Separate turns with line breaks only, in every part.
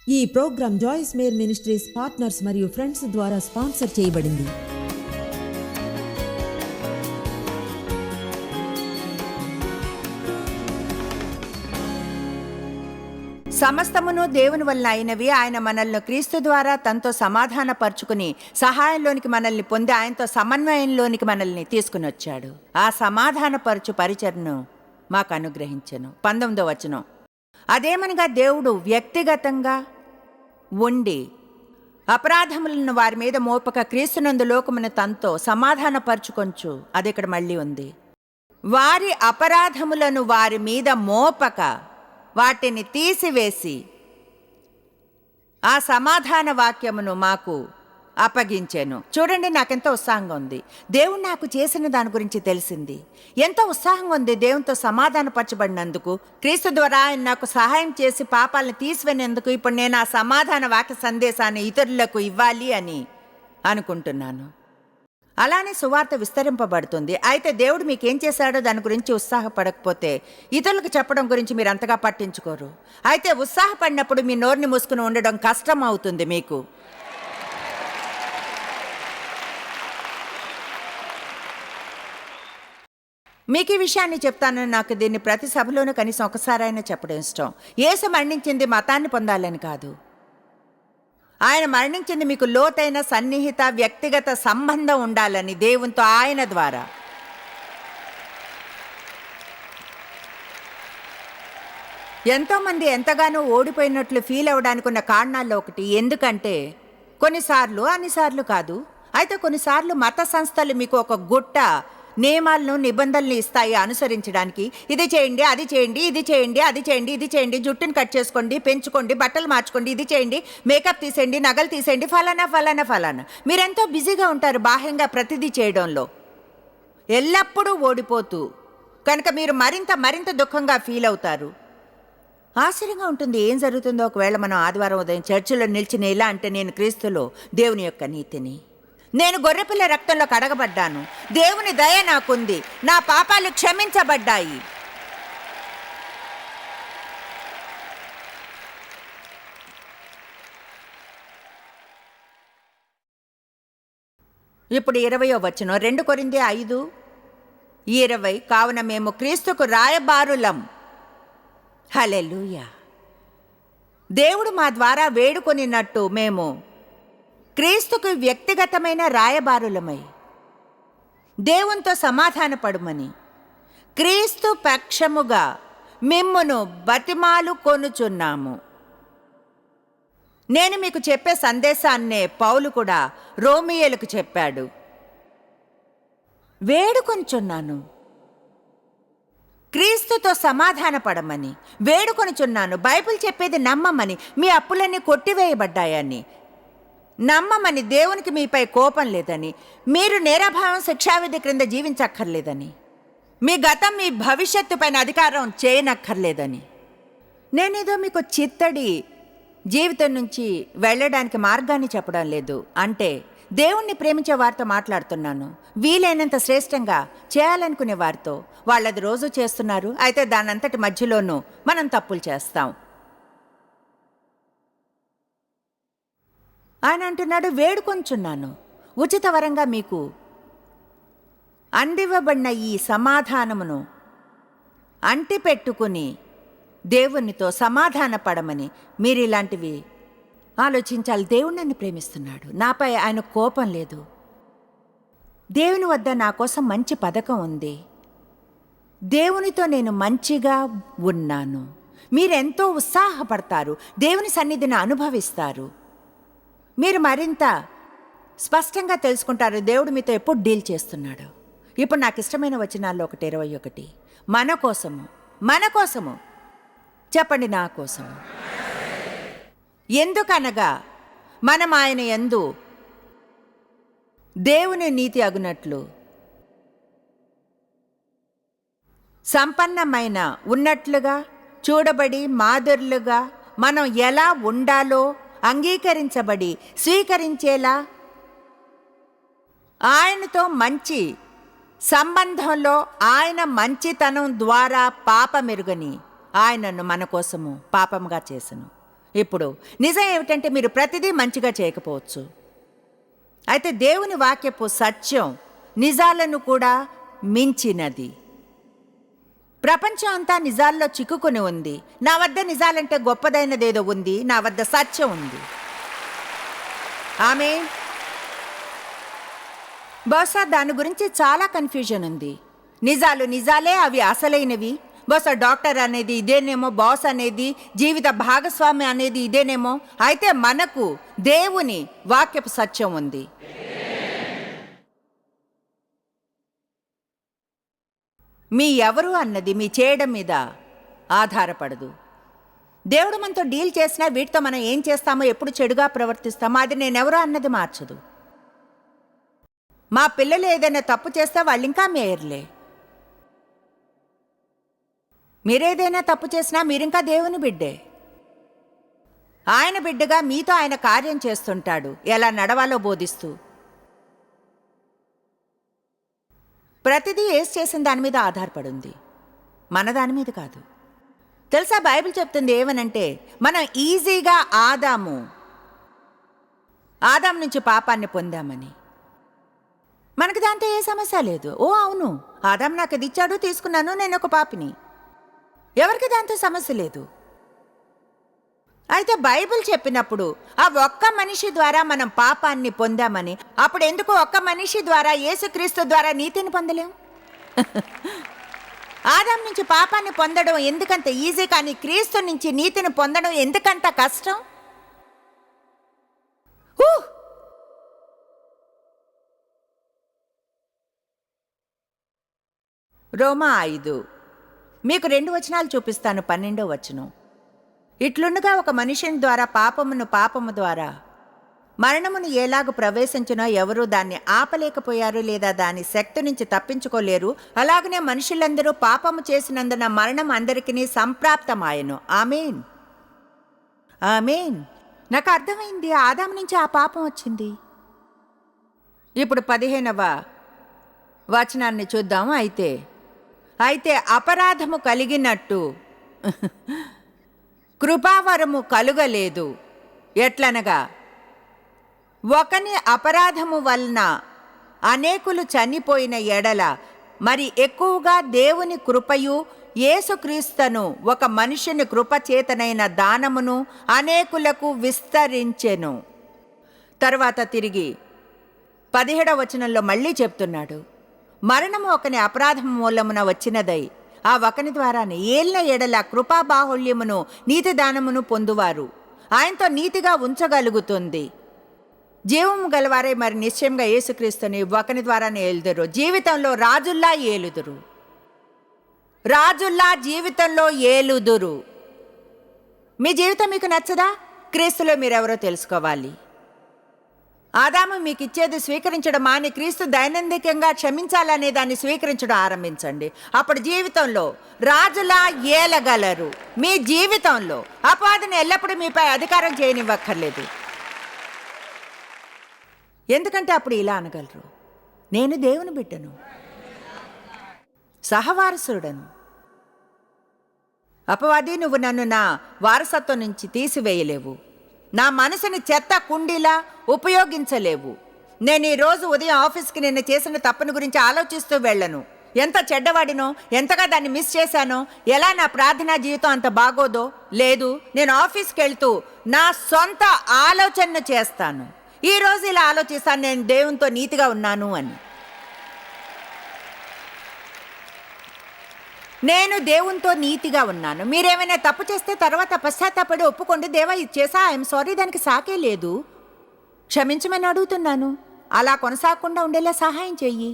ఈ programme Joyce Meyer ministries partners మరియు friends ద్వారా స్పాన్సర్ చేయబడింది.
సమస్తమును దేవుని వలన అయినవి. ఆయన మనల్ని క్రీస్తు ద్వారా తనతో సమాధానపరుచుకుని సహాయంలోనికి మనల్ని పొంది ఆయనతో సమన్వయంలోనికి మనల్ని తీసుకుని వచ్చాడు. ఆ సమాధానపరచు పరిచర్ను మాకు అనుగ్రహించెను. 19వ వచనం, అదేమనగా దేవుడు వ్యక్తిగతంగా ఉండి అపరాధములను వారి మీద మోపక క్రీస్తునందు లోకమును తనతో సమాధానపరచుకొంచు. అది ఇక్కడ మళ్ళీ ఉంది. వారి అపరాధములను వారి మీద మోపక వాటిని తీసివేసి ఆ సమాధాన వాక్యమును మాకు అప్పగించాను. చూడండి, నాకెంతో ఉత్సాహంగా ఉంది. దేవుడు నాకు చేసిన దాని గురించి తెలిసింది. ఎంతో ఉత్సాహంగా ఉంది దేవునితో సమాధానపరచబడినందుకు. క్రీస్తు ద్వారా ఆయన నాకు సహాయం చేసి పాపాలను తీసివేనేందుకు ఇప్పుడు నేను ఆ సమాధాన వాక్య సందేశాన్ని ఇతరులకు ఇవ్వాలి అని అనుకుంటున్నాను. అలానే సువార్త విస్తరింపబడుతుంది. అయితే దేవుడు మీకేం చేశాడో దాని గురించి ఉత్సాహపడకపోతే ఇతరులకు చెప్పడం గురించి మీరు అంతగా పట్టించుకోరు. అయితే ఉత్సాహపడినప్పుడు మీ నోరుని మూసుకుని ఉండడం కష్టం అవుతుంది మీకు. మీకు ఈ విషయాన్ని చెప్తాను. నాకు దీన్ని ప్రతి సభలోనూ కనీసం ఒకసారైనా చెప్పడం ఇష్టం. యేసు మరణించింది మతాన్ని పొందాలని కాదు. ఆయన మరణించింది మీకు లోతైన సన్నిహిత వ్యక్తిగత సంబంధం ఉండాలని, దేవునితో ఆయన ద్వారా. ఎంతోమంది ఎంతగానో ఓడిపోయినట్లు ఫీల్ అవ్వడానికి ఉన్న కారణాల్లో ఒకటి, ఎందుకంటే కొన్నిసార్లు అన్నిసార్లు కాదు, అయితే కొన్నిసార్లు మత సంస్థలు మీకు ఒక గుట్ట నియమాలను నిబంధనలు ఇస్తాయి అనుసరించడానికి. ఇది చేయండి, అది చేయండి, ఇది చేయండి, అది చేయండి, ఇది చేయండి, జుట్టును కట్ చేసుకోండి, పెంచుకోండి, బట్టలు మార్చుకోండి, ఇది చేయండి, మేకప్ తీసేయండి, నగలు తీసేయండి, ఫలానా ఫలానా ఫలానా. మీరెంతో బిజీగా ఉంటారు బాహ్యంగా ప్రతిదీ చేయడంలో, ఎల్లప్పుడూ ఓడిపోతూ. కనుక మీరు మరింత దుఃఖంగా ఫీల్ అవుతారు. ఆశ్చర్యంగా ఉంటుంది ఏం జరుగుతుందో ఒకవేళ మనం ఆదివారం ఉదయం చర్చిలో నిలిచిన ఇలా అంటే, నేను క్రీస్తులో దేవుని యొక్క నీతిని, నేను గొర్రెపిల్ల రక్తంలో కడగబడ్డాను, దేవుని దయ నాకుంది, నా పాపాలు క్షమించబడ్డాయి. ఇప్పుడు 20వ వచనం, 2 కొరింథీ 5:20, కావున మేము క్రీస్తుకు రాయబారులం. హల్లెలూయా. దేవుడు మా ద్వారా వేడుకొనినట్టు మేము క్రీస్తుకు వ్యక్తిగతమైన రాయబారులమై దేవునితో సమాధానపడమని క్రీస్తు పక్షముగా మిమ్మును బతిమాలు కొనుచున్నాము. నేను మీకు చెప్పే సందేశాన్నే పౌలు కూడా రోమియోలకు చెప్పాడు. వేడుకొనుచున్నాను, క్రీస్తుతో సమాధానపడమని వేడుకొనుచున్నాను. బైబిల్ చెప్పేది నమ్మమని, మీ అప్పులన్నీ కొట్టివేయబడ్డాయని నమ్మమని, దేవునికి మీపై కోపం లేదని, మీరు నేరభావం శిక్షావిధి క్రింద జీవించక్కర్లేదని, మీ గతం మీ భవిష్యత్తు పైన అధికారం చేయనక్కర్లేదని. నేనేదో మీకు చిత్తడి జీవితం నుంచి వెళ్ళడానికి మార్గాన్ని చెప్పడం లేదు. అంటే దేవుణ్ణి ప్రేమించే వారితో మాట్లాడుతున్నాను. వీలైనంత శ్రేష్టంగా చేయాలనుకునే వారితో. వాళ్ళది రోజు చేస్తున్నారు, అయితే దానంతటి మధ్యలోనూ మనం తప్పులు చేస్తాం. ఆయన అంటున్నాడు, వేడుకొంచున్నాను, ఉచిత వరంగా మీకు అందివ్వబడిన ఈ సమాధానమును అంటిపెట్టుకుని దేవునితో సమాధానపడమని. మీరు ఇలాంటివి ఆలోచించాలి. దేవుడు నన్ను ప్రేమిస్తున్నాడు, నాపై ఆయన కోపం లేదు, దేవుని వద్ద నా కోసం మంచి పథకం ఉంది, దేవునితో నేను మంచిగా ఉన్నాను. మీరెంతో ఉత్సాహపడతారు, దేవుని సన్నిధిని అనుభవిస్తారు, మీరు మరింత స్పష్టంగా తెలుసుకుంటారు దేవుడు మీతో ఎప్పుడు డీల్ చేస్తున్నాడు. ఇప్పుడు నాకు ఇష్టమైన వచనాల్లో ఒకటి 21, మన కోసము చెప్పండి, నా కోసము. ఎందుకనగా మనం ఆయన యందు దేవుని నీతి అగునట్లు సంపన్నమైన ఉన్నట్లుగా చూడబడి మాదిరులుగా మనం ఎలా ఉండాలో అంగీకరించబడి స్వీకరించేలా ఆయనతో మంచి సంబంధంలో ఆయన మంచితనం ద్వారా పాపమెరుగని ఆయనను మన కోసము పాపముగా చేసెను. ఇప్పుడు నిజం ఏమిటంటే మీరు ప్రతిదీ మంచిగా చేయకపోవచ్చు. అయితే దేవుని వాక్యపు సత్యం నిజాలను కూడా మించినది. ప్రపంచం అంతా నిజాల్లో చిక్కుకుని ఉంది. నా వద్ద నిజాలంటే గొప్పదైనదేదో ఉంది, నా వద్ద సత్యం ఉంది. ఆమేన్. బహుశా దాని గురించి చాలా కన్ఫ్యూజన్ ఉంది. నిజాలు నిజాలే, అవి అసలైనవి. బహుశా డాక్టర్ అనేది ఇదేనేమో, బాస్ అనేది, జీవిత భాగస్వామి అనేది ఇదేనేమో. అయితే మనకు దేవుని వాక్యపు సత్యం ఉంది. మీ ఎవరు అన్నది మీ చేయడం మీద ఆధారపడదు. దేవుడు మనతో డీల్ చేసినా వీటితో మనం ఏం చేస్తామో, ఎప్పుడు చెడుగా ప్రవర్తిస్తామో అది నేనెవరో అన్నది మార్చదు. మా పిల్లలు ఏదైనా తప్పు చేస్తే వాళ్ళు ఇంకా మేయర్లే. మీరేదైనా తప్పు చేసినా మీరింకా దేవుని బిడ్డే. ఆయన బిడ్డగా మీతో ఆయన కార్యం చేస్తుంటాడు, ఎలా నడవాలో బోధిస్తూ. ప్రతిదీ ఏసు చేసిన దాని మీద ఆధారపడింది, మన దాని మీద కాదు. తెలుసా, బైబిల్ చెప్తుంది ఏమనంటే, మనం ఈజీగా ఆదాము నుంచి పాపాన్ని పొందామని. మనకి దాంతో ఏ సమస్య లేదు. ఓ అవును, ఆదాము నాకు అది ఇచ్చాడు, తీసుకున్నాను, నేను ఒక పాపిని. ఎవరికి దాంతో సమస్య లేదు. అయితే బైబిల్ చెప్పినప్పుడు ఆ ఒక్క మనిషి ద్వారా మనం పాపాన్ని పొందామని, అప్పుడు ఎందుకు ఒక్క మనిషి ద్వారా, యేసుక్రీస్తు ద్వారా నీతిని పొందలేం? ఆదాం నుంచి పాపాన్ని పొందడం ఎందుకంత ఈజీ, కానీ క్రీస్తు నుంచి నీతిని పొందడం ఎందుకంత కష్టం? రోమా 5 మీకు 2 వచనాలు చూపిస్తాను. 12వ వచనం, ఇట్లుండగా ఒక మనుషుని ద్వారా పాపము ద్వారా మరణమును ఎలాగూ ప్రవేశించినో ఎవరూ దాన్ని ఆపలేకపోయారు, లేదా దాని శక్తి నుంచి తప్పించుకోలేరు. అలాగనే మనుషులందరూ పాపము చేసినందున మరణం అందరికీ సంప్రాప్తమాయను. ఆమేన్, ఆమేన్. నాకు అర్థమైంది, ఆదాము నుంచి ఆ పాపం వచ్చింది. ఇప్పుడు 15వ వచనాన్ని చూద్దాం. అయితే అపరాధము కలిగినట్టు కృపావరము కలుగలేదు. ఎట్లనగా, ఒకని అపరాధము వలన అనేకులు చనిపోయిన ఎడల, మరి ఎక్కువగా దేవుని కృపయు యేసుక్రీస్తును ఒక మనుషుని కృపచేతనైన దానమును అనేకులకు విస్తరించెను. తర్వాత తిరిగి 17వ వచనంలో మళ్ళీ చెప్తున్నాడు, మరణము ఒకని అపరాధము మూలమున వచ్చినదై ఆ ఒకని ద్వారానే ఏళ్ళ ఎడల కృపాబాహుళ్యమును నీతి దానమును పొందువారు ఆయనతో నీతిగా ఉంచగలుగుతుంది. జీవము గలవారే మరి నిశ్చయంగా యేసుక్రీస్తుని ఒకని ద్వారానే ఏలుదురు. జీవితంలో రాజుల్లా ఏలుదురు, రాజుల్లా జీవితంలో ఏలుదురు. మీ జీవితం మీకు నచ్చదా? క్రీస్తులో మీరెవరో తెలుసుకోవాలి. ఆదాము మీకు ఇచ్చేది స్వీకరించడం మాని క్రీస్తు దైనందికంగా క్షమించాలనే దాన్ని స్వీకరించడం ఆరంభించండి. అప్పుడు జీవితంలో రాజులా ఏలగలరు. మీ జీవితంలో అపవాదిని ఎల్లప్పుడూ మీపై అధికారం చేయనివ్వక్కర్లేదు. ఎందుకంటే అప్పుడు ఇలా అనగలరు, నేను దేవుని బిడ్డను, సహవారసుడను. అపవాది, నువ్వు నన్ను నా వారసత్వం నుంచి తీసివేయలేవు, నా మనసుని చెత్త కుండీలా ఉపయోగించలేవు. నేను ఈరోజు ఉదయం ఆఫీస్కి నిన్న చేసిన తప్పుని గురించి ఆలోచిస్తూ వెళ్ళను. ఎంత చెడ్డవాడినో, ఎంతగా దాన్ని మిస్ చేశానో, ఎలా నా ప్రార్థనా జీవితం అంత బాగోదో. లేదు, నేను ఆఫీస్కి వెళ్తూ నా సొంత ఆలోచనను చేస్తాను. ఈరోజు ఇలా ఆలోచిస్తాను, నేను దేవునితో నీతిగా ఉన్నాను అని. నేను దేవునితో నీతిగా ఉన్నాను. మీరేమైనా తప్పు చేస్తే తర్వాత పశ్చాత్తాపడి ఒప్పుకోండి, దేవా ఇది చేసా, ఐఎమ్ సారీ, దానికి సాకే లేదు, క్షమించమని అడుగుతున్నాను. అలా కొనసాగకుండా ఉండేలా సహాయం చెయ్యి.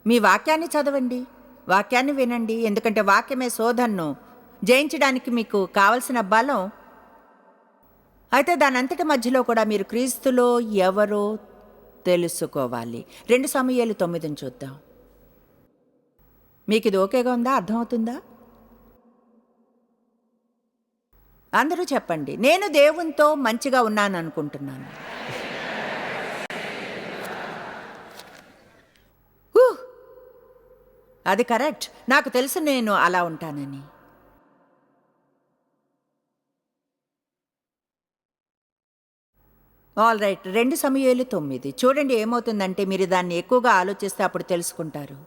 మీ వాక్యాన్ని చదవండి, వాక్యాన్ని వినండి. ఎందుకంటే వాక్యమే శోధనను జయించడానికి మీకు కావలసిన బలం. అయితే దానంతటి మధ్యలో కూడా మీరు క్రీస్తులో ఎవరో తెలుసుకోవాలి. 2 సమూయేలు 9 చూద్దాం. మీకు ఇది ఓకేగా ఉందా? అర్థమవుతుందా? అందరూ చెప్పండి, నేను దేవునితో మంచిగా ఉన్నాను అనుకుంటున్నాను. అది కరెక్ట్, నాకు తెలుసు నేను అలా ఉంటానని. ఆల్ రైట్, 2 సమూయేలు 9 చూడండి. ఏమవుతుందంటే మీరు దాన్ని ఎక్కువగా ఆలోచిస్తే అప్పుడు తెలుసుకుంటారు.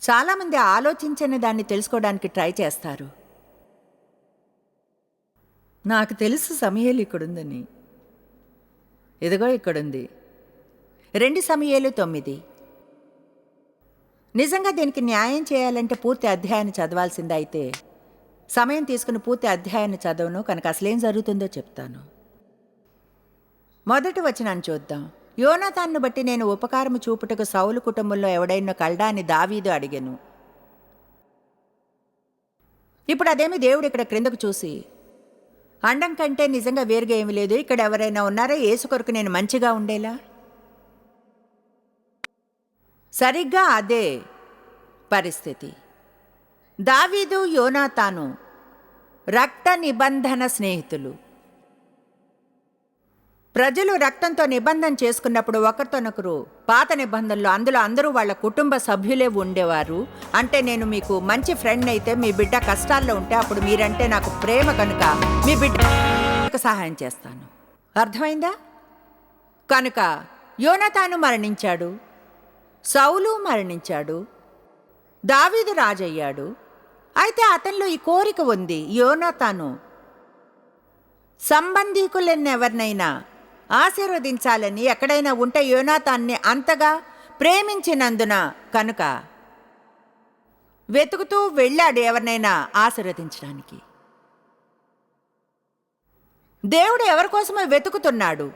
చాలామంది ఆలోచించని దాన్ని తెలుసుకోవడానికి ట్రై చేస్తారు. నాకు తెలుసు సమూయేలు ఇక్కడుందని. ఇదిగో ఇక్కడుంది. 2 సమూయేలు 9. నిజంగా దీనికి న్యాయం చేయాలంటే పూర్తి అధ్యాయాన్ని చదవాల్సిందే. అయితే సమయం తీసుకుని పూర్తి అధ్యాయాన్ని చదవను కనుక అసలేం జరుగుతుందో చెప్తాను. మొదటి వచనాన్ని చూద్దాం. యోనాతాన్ను బట్టి నేను ఉపకారము చూపుటకు సౌలు కుటుంబంలో ఎవడైనా కలడా అని దావీదు అడిగెను. ఇప్పుడు అదేమి దేవుడు ఇక్కడ క్రిందకు చూసి అండం కంటే నిజంగా వేరుగా ఏమీ లేదు, ఇక్కడ ఎవరైనా ఉన్నారా యేసు కొరకు నేను మంచిగా ఉండేలా? సరిగ్గా అదే పరిస్థితి. దావీదు యోనాతాను రక్త నిబంధన స్నేహితులు. ప్రజలు రక్తంతో నిబంధన చేసుకున్నప్పుడు ఒకరితోనొకరు పాత నిబంధనలు, అందులో అందరూ వాళ్ళ కుటుంబ సభ్యులే ఉండేవారు. అంటే నేను మీకు మంచి ఫ్రెండ్ అయితే మీ బిడ్డ కష్టాల్లో ఉంటే అప్పుడు మీరంటే నాకు ప్రేమ కనుక మీ బిడ్డకు సహాయం చేస్తాను. అర్థమైందా? కనుక యోనాతాను మరణించాడు, సౌలు మరణించాడు, దావీదు రాజయ్యాడు. అయితే అతనిలో ఈ కోరిక ఉంది. యోనాతాను సంబంధీకులెన్నెవరినైనా ఆశీర్వదించాలని ఎక్కడైనా ఉంటే యోనాతాన్ని అంతగా ప్రేమించినందున కనుక వెతుకుతూ వెళ్ళాడు ఎవరినైనా ఆశీర్వదించడానికి. దేవుడు ఎవరి కోసమో వెతుకుతున్నాడు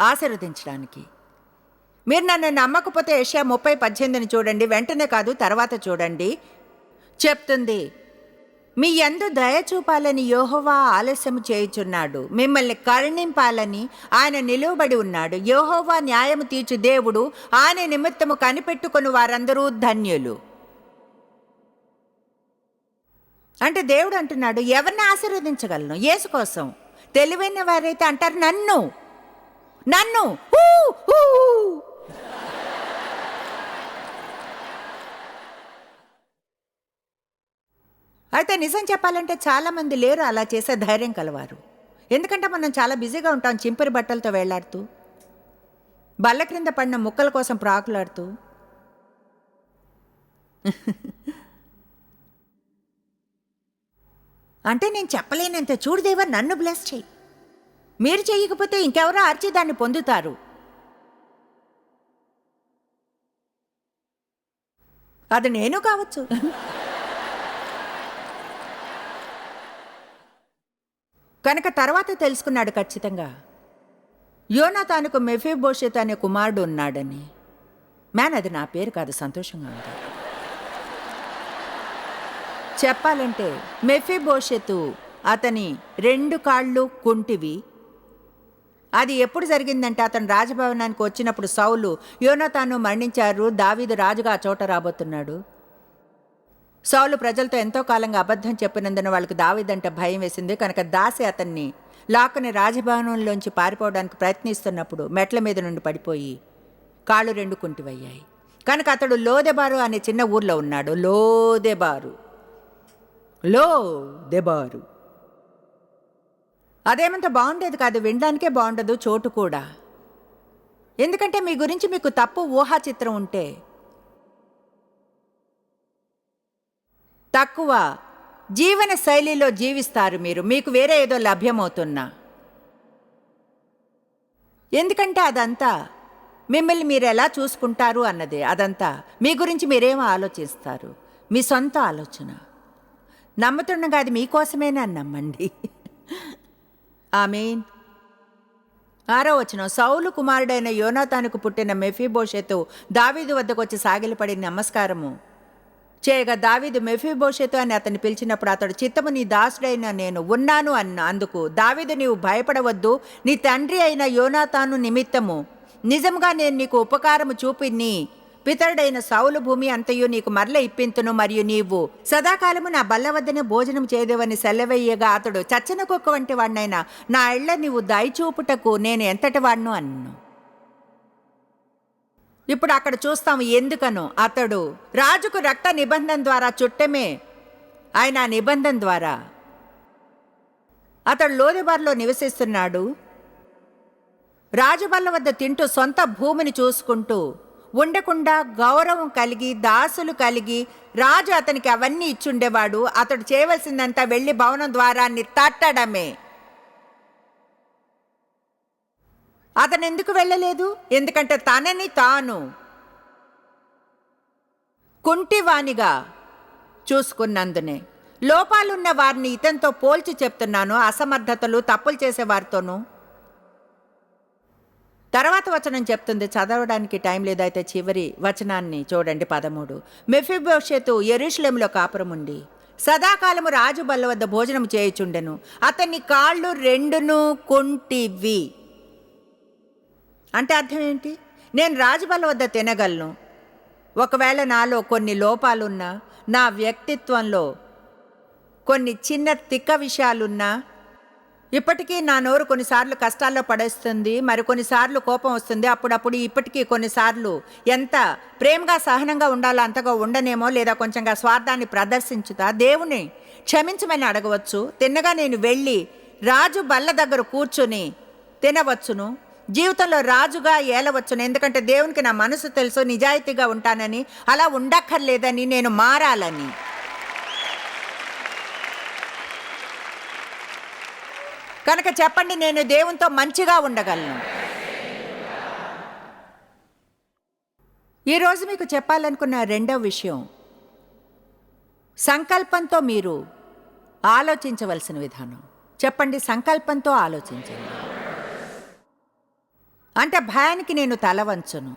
ఆశీర్వదించడానికి. మీరు నన్ను నమ్మకపోతే యెషయా 30:18 చూడండి. వెంటనే కాదు, తర్వాత చూడండి. చెప్తుంది, మీ యందు దయ చూపాలని యెహోవా ఆలస్యం చేయుచున్నాడు, మిమ్మల్ని కరుణింపాలని ఆయన నిలువబడి ఉన్నాడు. యెహోవా న్యాయము తీర్చు దేవుడు, ఆయన నిమిత్తము కనిపెట్టుకుని వారందరూ ధన్యులు. అంటే దేవుడు అంటున్నాడు, ఎవరిని ఆశీర్వదించగలను? యేసు కోసం. తెలివైన వారైతే అంటారు నన్ను నన్ను అయితే నిజం చెప్పాలంటే చాలామంది లేరు అలా చేసే ధైర్యం కలవారు. ఎందుకంటే మనం చాలా బిజీగా ఉంటాం, చింపిరి బట్టలతో వేలాడుతూ, బల్ల క్రింద పడిన ముక్కల కోసం ప్రాకులాడుతూ. అంటే నేను చెప్పలేనంత, చూడు దేవా నన్ను బ్లెస్ చెయ్యి, మీరు చెయ్యకపోతే ఇంకెవరో అర్చి దాన్ని పొందుతారు. అది నేను కావచ్చు. కనుక తర్వాత తెలుసుకున్నాడు ఖచ్చితంగా యోనాతానుకు మెఫీబోషెత్ అనే కుమారుడు ఉన్నాడని. అది నా పేరు కాదు, సంతోషంగా ఉంది. చెప్పాలంటే మెఫీబోషెతు అతని 2 కాళ్ళు కుంటివి. అది ఎప్పుడు జరిగిందంటే అతను రాజభవనానికి వచ్చినప్పుడు సౌలు యోనాతాను మరణించారు, దావీదు రాజుగా ఆ చోట రాబోతున్నాడు. సౌలు ప్రజలతో ఎంతో కాలంగా అబద్ధం చెప్పినందున వాళ్ళకి దావీదంటే భయం వేసింది. కనుక దాసి అతన్ని లాక్కుని రాజభవనంలోంచి పారిపోవడానికి ప్రయత్నిస్తున్నప్పుడు మెట్ల మీద నుండి పడిపోయి కాళ్ళు 2 కుంటివయ్యాయి. కనుక అతడు లోదెబారు అనే చిన్న ఊర్లో ఉన్నాడు. లోదెబారు అదేమంత బాగుండేది కాదు, వినడానికే బాగుండదు, చోటు కూడా. ఎందుకంటే మీ గురించి మీకు తప్పు ఊహా చిత్రం ఉంటే తక్కువ జీవన శైలిలో జీవిస్తారు మీరు, మీకు వేరే ఏదో లభ్యమవుతున్నా. ఎందుకంటే అదంతా మిమ్మల్ని మీరు ఎలా చూసుకుంటారు అన్నదే. అదంతా మీ గురించి మీరేమో ఆలోచిస్తారు, మీ సొంత ఆలోచన. నమ్ముతుండగా అది మీకోసమేనా నమ్మండి. ఆమేన్. 6వ వచనం. సౌలు కుమారుడైన యోనాతానుకు పుట్టిన మెఫీబోషెతు దావీదు వద్దకు వచ్చి సాగిలపడి నమస్కారము చేయగా దావీదు మెఫీబోషెతు అని అతన్ని పిలిచినప్పుడు అతడు చిత్తము నీ దాసుడైన నేను ఉన్నాను అందుకు దావీదు నీవు భయపడవద్దు, నీ తండ్రి అయిన యోనాతాను నిమిత్తము నిజంగా నేను నీకు ఉపకారము చూపి నీ పితరుడైన సౌలు భూమి అంతయు నీకు మరల ఇప్పింతును, మరియు నీవు సదాకాలము నా బల్ల వద్దనే భోజనం చేయదేవని సెలవయ్యగా అతడు చచ్చన కుక్క వంటి వాడినైనా నా ఇళ్ల నీవు దయచూపుటకు నేను ఎంతటి వాడును అన్ను. ఇప్పుడు అక్కడ చూస్తాము ఎందుకను. అతడు రాజుకు రక్త నిబంధన ద్వారా చుట్టమే ఆయన నిబంధన ద్వారా అతడు లోదెబార్లో నివసిస్తున్నాడు. రాజుబల్ల వద్ద తింటూ సొంత భూమిని చూసుకుంటూ ఉండకుండా గౌరవం కలిగి దాసులు కలిగి రాజు అతనికి అవన్నీ ఇచ్చుండేవాడు. అతడు చేయవలసిందంతా వెళ్ళి భవనం ద్వారాన్ని తట్టడమే. అతను ఎందుకు వెళ్ళలేదు? ఎందుకంటే తనని తాను కుంటివానిగా చూసుకున్నందునే. లోపాలున్న వారిని ఇతనితో పోల్చి చెప్తున్నాను, అసమర్థతలు తప్పులు చేసేవారితోనూ. తర్వాత వచనం చెప్తుంది, చదవడానికి టైం లేదైతే చివరి వచనాన్ని చూడండి, 13. మెఫీబోషెతు యెరూషలేములో కాపురముండి సదాకాలము రాజు బల్ల వద్ద భోజనం చేయుచుండెను. అతని కాళ్ళు రెండును కుంటివి. అంటే అర్థం ఏంటి? నేను రాజుబల్ల వద్ద తినగలను, ఒకవేళ నాలో కొన్ని లోపాలున్నా, నా వ్యక్తిత్వంలో కొన్ని చిన్న తిక్క విషయాలున్నా, ఇప్పటికీ నా నోరు కొన్నిసార్లు కష్టాల్లో పడేస్తుంది, మరి కొన్నిసార్లు కోపం వస్తుంది. అప్పుడప్పుడు ఇప్పటికీ కొన్నిసార్లు ఎంత ప్రేమగా సహనంగా ఉండాలో అంతగా ఉండనేమో, లేదా కొంచెంగా స్వార్థాన్ని ప్రదర్శించుతా. దేవుని క్షమించమని అడగవచ్చు. తిన్నగా నేను వెళ్ళి రాజు బల్ల దగ్గర కూర్చుని తినవచ్చును, జీవితంలో రాజుగా ఏలవచ్చును. ఎందుకంటే దేవునికి నా మనసు తెలుసు, నిజాయితీగా ఉంటానని, అలా ఉండక్కర్లేదని, నేను మారాలని. కనుక చెప్పండి, నేను దేవునితో మంచిగా ఉండగలను. ఈరోజు మీకు చెప్పాలనుకున్న రెండవ విషయం, సంకల్పంతో మీరు ఆలోచించవలసిన విధానం. చెప్పండి, సంకల్పంతో ఆలోచించండి. అంటే భయానికి నేను తల వంచను.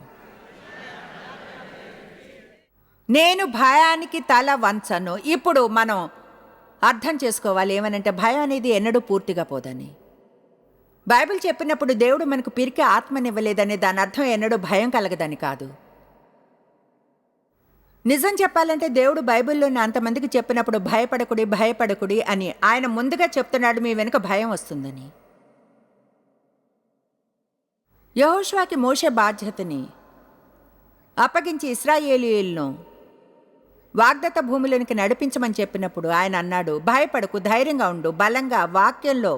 నేను భయానికి తల వంచను. ఇప్పుడు మనం అర్థం చేసుకోవాలి ఏమనంటే, భయం అనేది ఎన్నడూ పూర్తిగా పోదని. బైబిల్ చెప్పినప్పుడు దేవుడు మనకు పిరికి ఆత్మనివ్వలేదని దాని అర్థం ఎన్నడూ భయం కలగదని కాదు. నిజం చెప్పాలంటే దేవుడు బైబిల్లోని అంతమందికి చెప్పినప్పుడు భయపడకుడి భయపడకుడి అని ఆయన ముందుగా చెప్తున్నాడు, మీ వెనుక భయం వస్తుందని. యెహోషువకి మోషే బాధ్యతని అప్పగించి ఇశ్రాయేలీయులను వాగ్దత్త భూమిలోనికి నడిపించమని చెప్పినప్పుడు ఆయన అన్నాడు, భయపడకు, ధైర్యంగా ఉండు, బలంగా వాక్యంలో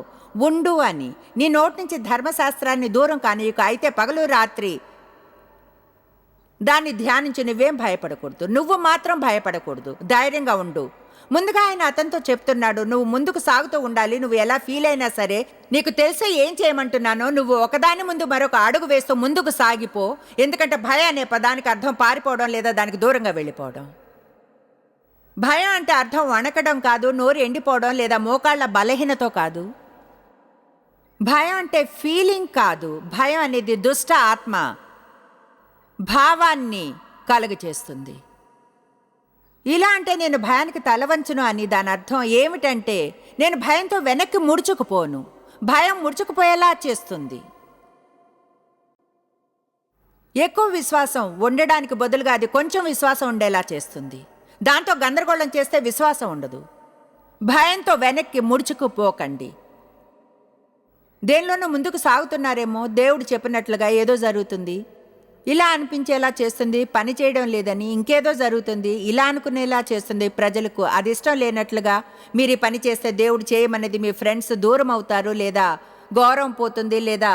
ఉండు అని. నీ నోటి నుంచి ధర్మశాస్త్రాన్ని దూరం కానీయకు. అయితే పగలు రాత్రి దాన్ని ధ్యానించి నువ్వేం భయపడకూడదు. నువ్వు మాత్రం భయపడకూడదు, ధైర్యంగా ఉండు. ముందుగా ఆయన అతనితో చెప్తున్నాడు, నువ్వు ముందుకు సాగుతూ ఉండాలి. నువ్వు ఎలా ఫీల్ అయినా సరే, నీకు తెలిసే ఏం చేయమంటున్నానో, నువ్వు ఒకదాని ముందు మరొక అడుగు వేస్తూ ముందుకు సాగిపో. ఎందుకంటే భయం అనే పదానికి అర్థం పారిపోవడం లేదా దానికి దూరంగా వెళ్ళిపోవడం. భయం అంటే అర్థం వణకడం కాదు, నోరు ఎండిపోవడం లేదా మోకాళ్ళ బలహీనతో కాదు. భయం అంటే ఫీలింగ్ కాదు. భయం అనేది దుష్ట ఆత్మ భావాన్ని కలుగచేస్తుంది. ఇలా అంటే నేను భయానికి తలవంచును అని దాని అర్థం ఏమిటంటే, నేను భయంతో వెనక్కి ముడుచుకుపోను. భయం ముడుచుకుపోయేలా చేస్తుంది. ఎక్కువ విశ్వాసం ఉండడానికి బదులుగా అది కొంచెం విశ్వాసం ఉండేలా చేస్తుంది. దాంతో గందరగోళం చేస్తే విశ్వాసం ఉండదు. భయంతో వెనక్కి ముడుచుకుపోకండి. దేనిలోనూ ముందుకు సాగుతున్నారేమో, దేవుడు చెప్పినట్లుగా ఏదో జరుగుతుంది, ఇలా అనిపించేలా చేస్తుంది, పని చేయడం లేదని ఇంకేదో జరుగుతుంది, ఇలా అనుకునేలా చేస్తుంది. ప్రజలకు అది ఇష్టం లేనట్లుగా మీరు ఈ పని చేస్తే దేవుడు చేయమన్నది మీ ఫ్రెండ్స్ దూరం అవుతారు, లేదా గౌరవం పోతుంది, లేదా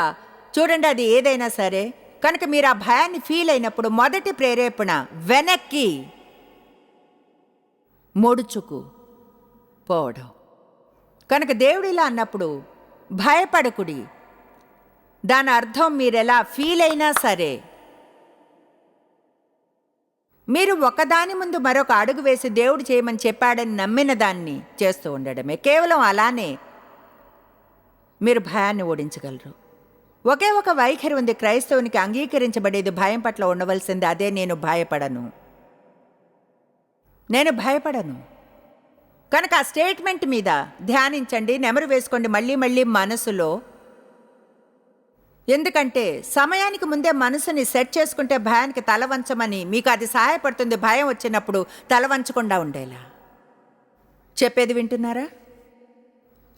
చూడండి అది ఏదైనా సరే. కనుక మీరు ఆ భయాన్ని ఫీల్ అయినప్పుడు మొదటి ప్రేరేపణ వెనక్కి ముడుచుకు పోవడం. కనుక దేవుడు ఇలా అన్నప్పుడు భయపడకుడి, దాని అర్థం మీరెలా ఫీల్ అయినా సరే మీరు ఒకదాని ముందు మరొక అడుగు వేసి దేవుడు చేయమని చెప్పాడని నమ్మిన దాన్ని చేస్తూ ఉండడమే. కేవలం అలానే మీరు భయాన్ని ఓడించగలరు. ఒకే ఒక వైఖరి ఉంది క్రైస్తవునికి అంగీకరించబడేది భయం పట్ల ఉండవలసింది. అదే నేను భయపడను. నేను భయపడను. కనుక ఆ స్టేట్మెంట్ మీద ధ్యానించండి, నెమరు వేసుకోండి మళ్ళీ మళ్ళీ మనసులో. ఎందుకంటే సమయానికి ముందే మనసుని సెట్ చేసుకుంటే భయానికి తల వంచమని మీకు అది సహాయపడుతుంది. భయం వచ్చినప్పుడు తల వంచకుండా ఉండేలా. చెప్పేది వింటున్నారా?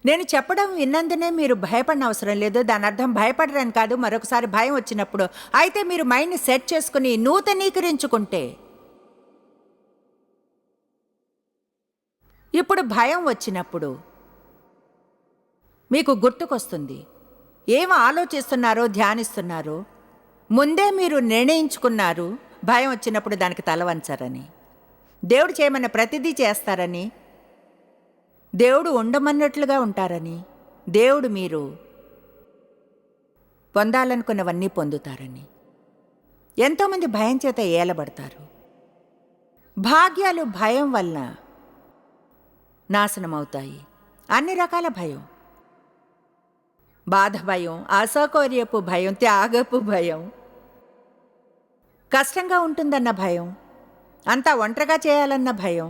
నేను చెప్పడం విన్నందునే మీరు భయపడిన అవసరం లేదు. దాని అర్థం భయపడరని కాదు. మరొకసారి భయం వచ్చినప్పుడు అయితే మీరు మైండ్ని సెట్ చేసుకుని నూతనీకరించుకుంటే, ఇప్పుడు భయం వచ్చినప్పుడు మీకు గుర్తుకొస్తుంది. ఏం ఆలోచిస్తున్నారో, ధ్యానిస్తున్నారో ముందే మీరు నిర్ణయించుకున్నారు. భయం వచ్చినప్పుడు దానికి తల వంచరని, దేవుడు చేయమన్న ప్రతిదీ చేస్తారని, దేవుడు ఉండమన్నట్లుగా ఉంటారని, దేవుడు మీరు పొందాలనుకున్నవన్నీ పొందుతారని. ఎంతోమంది భయం చేత ఏలబడతారు. భాగ్యాలు భయం వలన నాశనమవుతాయి. అన్ని రకాల భయం, బాధ భయం, అసౌకర్యపు భయం, త్యాగపు భయం, కష్టంగా ఉంటుందన్న భయం, అంతా ఒంటరిగా చేయాలన్న భయం,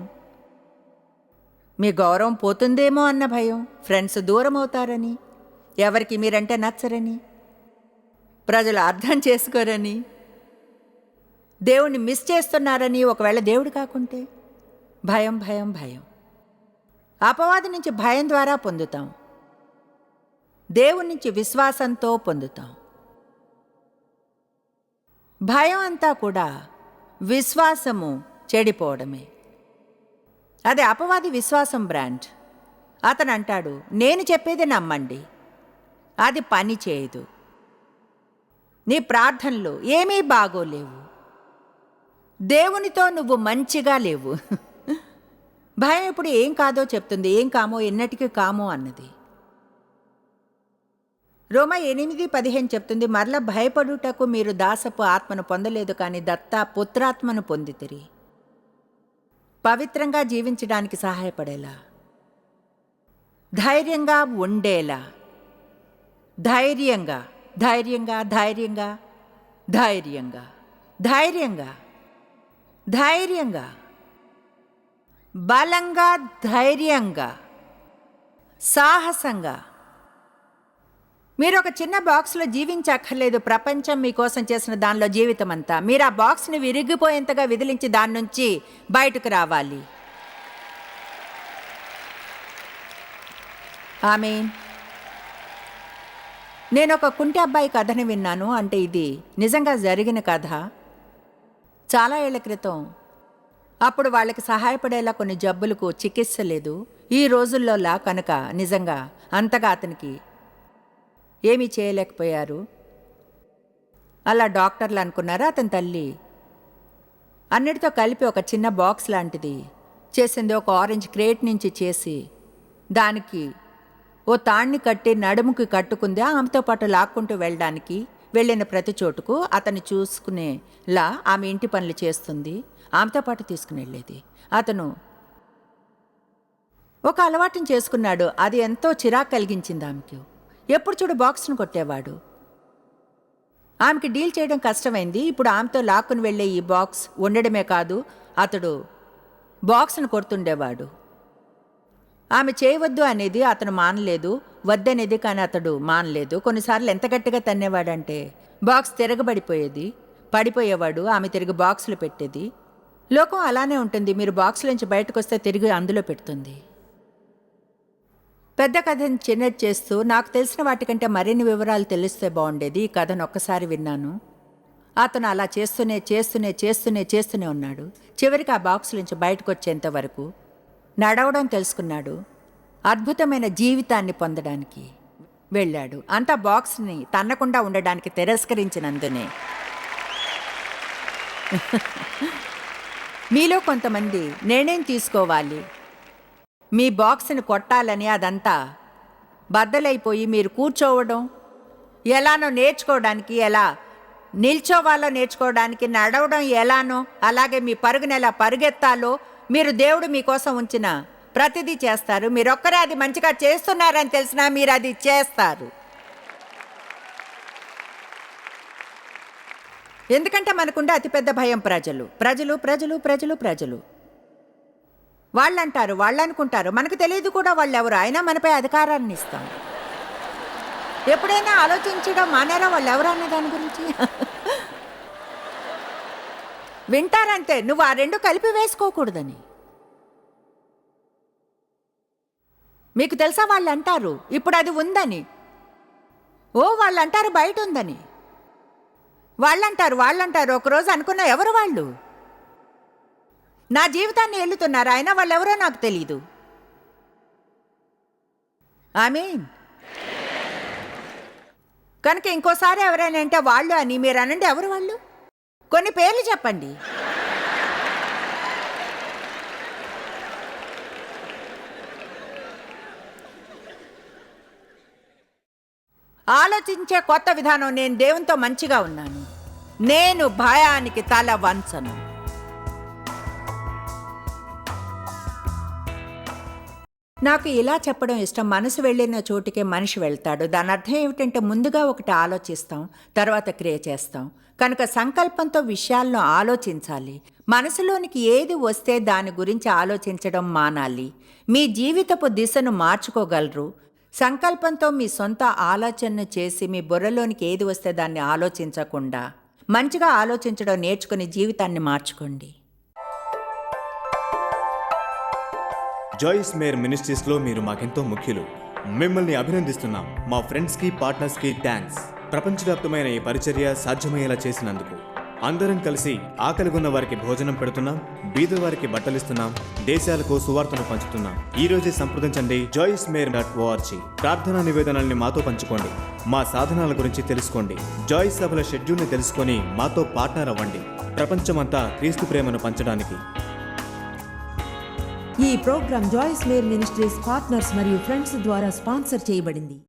మీ గౌరవం పోతుందేమో అన్న భయం, ఫ్రెండ్స్ దూరం అవుతారని, ఎవరికి మీరంటే నచ్చరని, ప్రజలు అర్థం చేసుకోరని, దేవుణ్ణి మిస్ చేస్తున్నారని, ఒకవేళ దేవుడు కాకుంటే భయం భయం భయం. అపవాది నుంచి భయం ద్వారా పొందుతాం, దేవుని నుంచి విశ్వాసంతో పొందుతాం. భయం అంతా కూడా విశ్వాసము చెడిపోవడమే. అదే అపవాది విశ్వాసం బ్రాండ్. అతను అంటాడు, నేను చెప్పేది నమ్మండి, అది పని చేయదు, నీ ప్రార్థనలు ఏమీ బాగోలేవు, దేవునితో నువ్వు మంచిగా లేవు. భయం ఇప్పుడు ఏం కాదో చెప్తుంది, ఏం కామో ఎన్నటికీ కామో అన్నది. రోమా 8:15 చెప్తుంది, మరల భయపడుటకు మీరు దాసపు ఆత్మను పొందలేదు, కానీ దత్తా పుత్రాత్మను పొందితిరి, పవిత్రంగా జీవించడానికి సహాయపడేలా, ధైర్యంగా ఉండేలా. ధైర్యంగా ధైర్యంగా ధైర్యంగా ధైర్యంగా ధైర్యంగా ధైర్యంగా బలంగా, ధైర్యంగా, సాహసంగా. మీరు ఒక చిన్న బాక్స్లో జీవించక్కర్లేదు. ప్రపంచం మీకోసం చేసిన దానిలో జీవితం అంతా. మీరు ఆ బాక్స్ని విరిగిపోయేంతగా విదిలించి దాని నుంచి బయటకు రావాలి. ఆమేన్. నేను ఒక కుంటి అబ్బాయి కథని విన్నాను. అంటే ఇది నిజంగా జరిగిన కథ. చాలా ఏళ్ల క్రితం. అప్పుడు వాళ్ళకి సహాయపడేలా కొన్ని జబ్బులకు చికిత్స లేదు. ఈ రోజుల్లోలా కనుక నిజంగా అంతగా అతనికి ఏమీ చేయలేకపోయారు. అలా డాక్టర్లు అనుకున్నారు. అతని తల్లి అన్నిటితో కలిపి ఒక చిన్న బాక్స్ లాంటిది చేసింది. ఒక ఆరెంజ్ క్రేట్ నుంచి చేసి దానికి ఓ తాణ్ణి కట్టి నడుముకి కట్టుకుంది. ఆమెతో పాటు లాక్కుంటూ వెళ్ళిన ప్రతి చోటుకు అతన్ని చూసుకునేలా ఆమె ఇంటి పనులు చేస్తుంది, ఆమెతో పాటు తీసుకుని వెళ్ళేది. అతను ఒక అలవాటుని చేసుకున్నాడు. అది ఎంతో చిరాకు కలిగించింది ఆమెకు. ఎప్పుడు చూడు బాక్స్ను కొట్టేవాడు. ఆమెకి డీల్ చేయడం కష్టమైంది. ఇప్పుడు ఆమెతో లాక్కుని వెళ్ళే ఈ బాక్స్ ఉండడమే కాదు, అతడు బాక్స్ను కొడుతుండేవాడు. ఆమె చేయవద్దు అనేది అతను మానలేదు, వద్దనేది కానీ అతడు మానలేదు. కొన్నిసార్లు ఎంత గట్టిగా తన్నేవాడంటే బాక్స్ తిరగబడిపోయేది, పడిపోయేవాడు. ఆమె తిరిగి బాక్సులు పెట్టేది. లోకం అలానే ఉంటుంది. మీరు బాక్సులోంచి బయటకు వస్తే తిరిగి అందులో పెడుతుంది. పెద్ద కథని చిన్నది చేస్తూ నాకు తెలిసిన వాటికంటే మరిన్ని వివరాలు తెలిస్తే బాగుండేది. ఈ కథను ఒక్కసారి విన్నాను. అతను అలా చేస్తూనే ఉన్నాడు. చివరికి ఆ బాక్స్ నుంచి బయటకు వచ్చేంత వరకు నడవడం తెలుసుకున్నాడు. అద్భుతమైన జీవితాన్ని పొందడానికి వెళ్ళాడు. అంతా బాక్స్ని తన్నకుండా ఉండడానికి తిరస్కరించినందునే. మీలో కొంతమంది నిర్ణయం తీసుకోవాలి, మీ బాక్స్ని కొట్టాలని. అదంతా బద్దలైపోయి మీరు కూర్చోవడం ఎలానో నేర్చుకోవడానికి, ఎలా నిల్చోవాలో నేర్చుకోవడానికి, నడవడం ఎలానో, అలాగే మీ పరుగుని ఎలా పరుగెత్తాలో, మీరు దేవుడు మీకోసం ఉంచిన ప్రతిదీ చేస్తారు. మీరొక్కరే అది మంచిగా చేస్తున్నారని తెలిసినా మీరు అది చేస్తారు. ఎందుకంటే మనకుండే అతిపెద్ద భయం ప్రజలు ప్రజలు ప్రజలు ప్రజలు ప్రజలు వాళ్ళంటారు, వాళ్ళు అనుకుంటారు, మనకు తెలియదు కూడా వాళ్ళు ఎవరు, అయినా మనపై అధికారాన్ని ఇస్తాం. ఎప్పుడైనా ఆలోచించడం మానేరా వాళ్ళు ఎవరు అనే దాని గురించి? వింటారంతే. నువ్వు ఆ రెండు కలిపి వేసుకోకూడదని. మీకు తెలుసా, వాళ్ళు అంటారు ఇప్పుడు అది ఉందని. వాళ్ళు అంటారు బయట ఉందని. వాళ్ళంటారు ఒకరోజు అనుకున్న ఎవరు వాళ్ళు? నా జీవితాన్ని ఏలుతున్నారు, అయినా వాళ్ళెవరో నాకు తెలీదు. ఆమేన్. కనుక ఇంకోసారి ఎవరైనా అంటే వాళ్ళు అని మీరు అనండి. ఎవరు వాళ్ళు? కొన్ని పేర్లు చెప్పండి. ఆలోచించే కొత్త విధానం. నేను దేవునితో మంచిగా ఉన్నాను. నేను భయానికి తల వంచను. నాకు ఇలా చెప్పడం ఇష్టం. మనసు వెళ్ళిన చోటికే మనిషి వెళ్తాడు. దాని అర్థం ఏమిటంటే ముందుగా ఒకటి ఆలోచిస్తాం, తర్వాత క్రియ చేస్తాం. కనుక సంకల్పంతో విషయాలను ఆలోచించాలి. మనసులోనికి ఏది వస్తే దాని గురించి ఆలోచించడం మానాలి. మీ జీవితపు దిశను మార్చుకోగలరు. సంకల్పంతో మీ సొంత ఆలోచనను చేసి మీ బుర్రలోనికి ఏది వస్తే దాన్ని ఆలోచించకుండా మంచిగా ఆలోచించడం నేర్చుకుని జీవితాన్ని మార్చుకోండి.
జాయిస్ మేర్ మినిస్ట్రీస్లో మీరు మాకెంతో ముఖ్యులు. మిమ్మల్ని అభినందిస్తున్నాం. మా ఫ్రెండ్స్కి, పార్ట్నర్స్కి థ్యాంక్స్. ప్రపంచవ్యాప్తమైన ఈ పరిచర్య సాధ్యమయ్యేలా చేసినందుకు. అందరం కలిసి ఆకలిగొన్న వారికి భోజనం పెడుతున్నాం, బీదవారికి బట్టలిస్తున్నాం, దేశాలకు సువార్తను పంచుతున్నాం. ఈ రోజే సంప్రదించండి joycemeir.org. ప్రార్థనా నివేదనల్ని మాతో పంచుకోండి. మా సాధనాల గురించి తెలుసుకోండి. జాయిస్ సభల షెడ్యూల్ని తెలుసుకొని మాతో పార్ట్నర్ అవ్వండి. ప్రపంచమంతా క్రీస్తు ప్రేమను పంచడానికి.
ఈ programme Joyce Meyer ministries partners మరియు ఫ్రెండ్స్ ద్వారా స్పాన్సర్ చేయబడింది.